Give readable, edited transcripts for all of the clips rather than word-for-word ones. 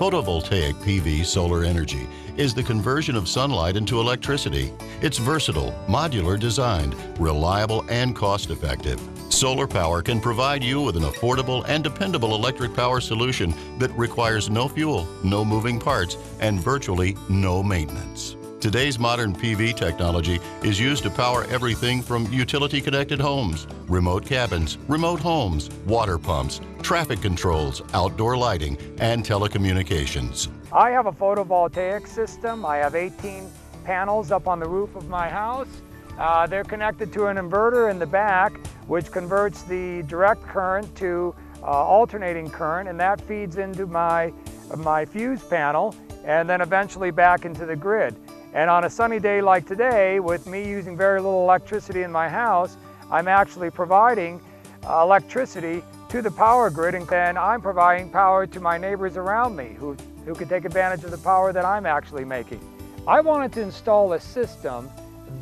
Photovoltaic PV solar energy is the conversion of sunlight into electricity. It's versatile, modular designed, reliable, and cost-effective. Solar power can provide you with an affordable and dependable electric power solution that requires no fuel, no moving parts, and virtually no maintenance. Today's modern PV technology is used to power everything from utility-connected homes, remote cabins, remote homes, water pumps, traffic controls, outdoor lighting, and telecommunications. I have a photovoltaic system. I have 18 panels up on the roof of my house. They're connected to an inverter in the back, which converts the direct current to alternating current, and that feeds into my fuse panel and then eventually back into the grid. And on a sunny day like today, with me using very little electricity in my house, I'm actually providing electricity to the power grid, and then I'm providing power to my neighbors around me who can take advantage of the power that I'm actually making. I wanted to install a system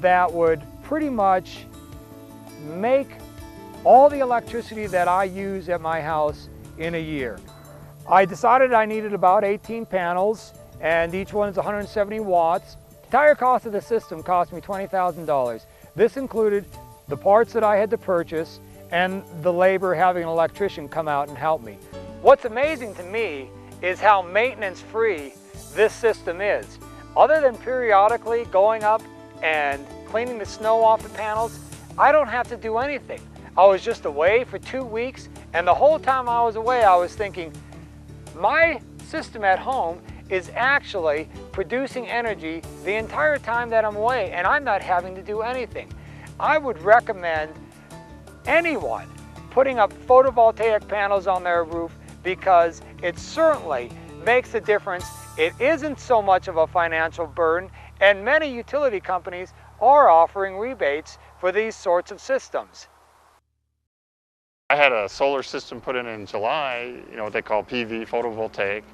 that would pretty much make all the electricity that I use at my house in a year. I decided I needed about 18 panels, and each one is 170 watts. The entire cost of the system cost me $20,000. This included the parts that I had to purchase and the labor having an electrician come out and help me. What's amazing to me is how maintenance-free this system is. Other than periodically going up and cleaning the snow off the panels, I don't have to do anything. I was just away for 2 weeks, and the whole time I was away, I was thinking, my system at home is actually producing energy the entire time that I'm away, and I'm not having to do anything. I would recommend anyone putting up photovoltaic panels on their roof because it certainly makes a difference. It isn't so much of a financial burden, and many utility companies are offering rebates for these sorts of systems. I had a solar system put in July, what they call PV, photovoltaic.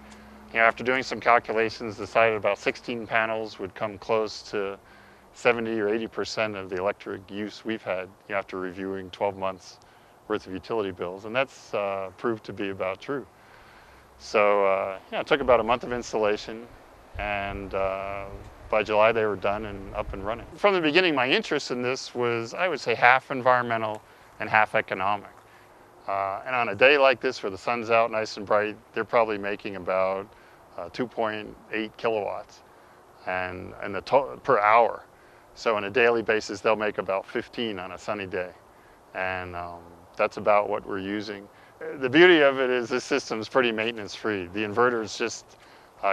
After doing some calculations, decided about 16 panels would come close to 70 or 80% of the electric use we've had after reviewing 12 months worth of utility bills, and that's proved to be about true. So it took about a month of installation, and by July they were done and up and running. From the beginning, my interest in this was, I would say, half environmental and half economic. And on a day like this where the sun's out nice and bright, they're probably making about 2.8 kilowatts and per hour. So on a daily basis, they'll make about 15 on a sunny day. And that's about what we're using. The beauty of it is this system is pretty maintenance-free. The inverter is just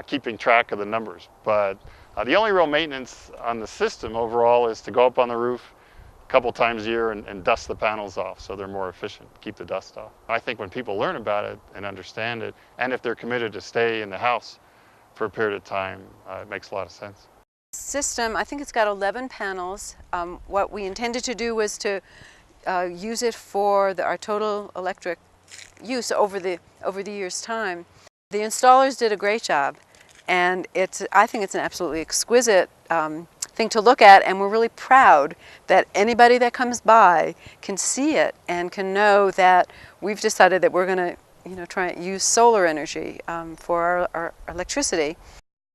keeping track of the numbers. But the only real maintenance on the system overall is to go up on the roof a couple times a year and dust the panels off so they're more efficient, keep the dust off. I think when people learn about it and understand it, and if they're committed to stay in the house for a period of time, it makes a lot of sense. System, I think it's got 11 panels. What we intended to do was to use it for our total electric use over the year's time. The installers did a great job, and I think it's an absolutely exquisite thing to look at, and we're really proud that anybody that comes by can see it and can know that we've decided that we're going to try and use solar energy for our electricity.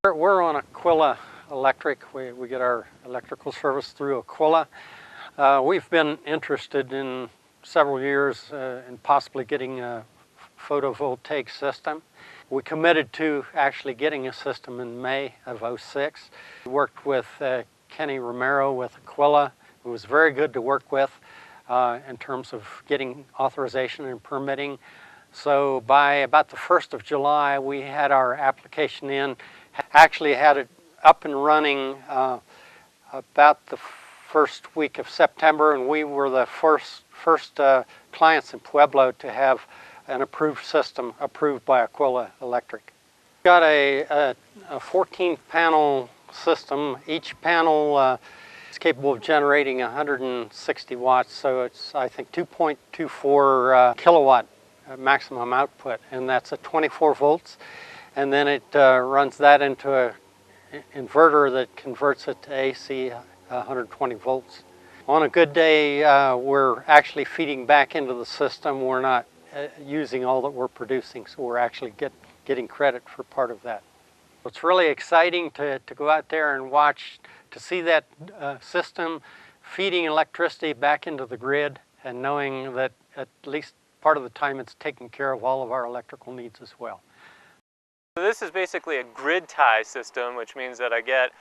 We're on Aquila Electric. We get our electrical service through Aquila. We've been interested in several years in possibly getting a photovoltaic system. We committed to actually getting a system in May of '06. We worked with Kenny Romero with Aquila, who was very good to work with in terms of getting authorization and permitting. So by about the 1st of July, we had our application in, actually had it up and running about the first week of September, and we were the first clients in Pueblo to have an approved system approved by Aquila Electric. We got a 14-panel system. Each panel is capable of generating 160 watts, so it's, I think, 2.24 kilowatt maximum output, and that's at 24 volts. And then it runs that into an inverter that converts it to AC 120 volts. On a good day, we're actually feeding back into the system. We're not using all that we're producing, so we're actually getting credit for part of that. It's really exciting to go out there and watch, to see that system feeding electricity back into the grid and knowing that at least part of the time it's taking care of all of our electrical needs as well. So this is basically a grid tie system, which means that I get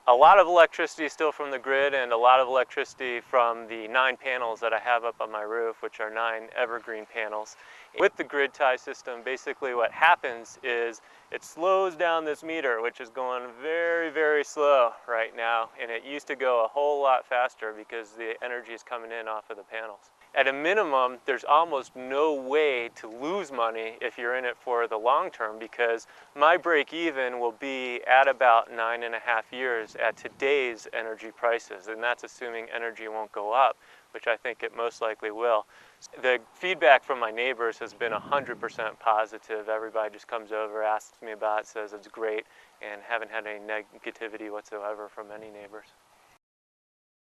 a lot of electricity still from the grid and a lot of electricity from the 9 panels that I have up on my roof, which are 9 evergreen panels. With the grid tie system, basically what happens is it slows down this meter, which is going very, very slow right now, and it used to go a whole lot faster because the energy is coming in off of the panels. At a minimum, there's almost no way to lose money if you're in it for the long term, because my break even will be at about 9.5 years at today's energy prices, and that's assuming energy won't go up, which I think it most likely will. The feedback from my neighbors has been 100% positive. Everybody just comes over, asks me about it, says it's great, and haven't had any negativity whatsoever from any neighbors.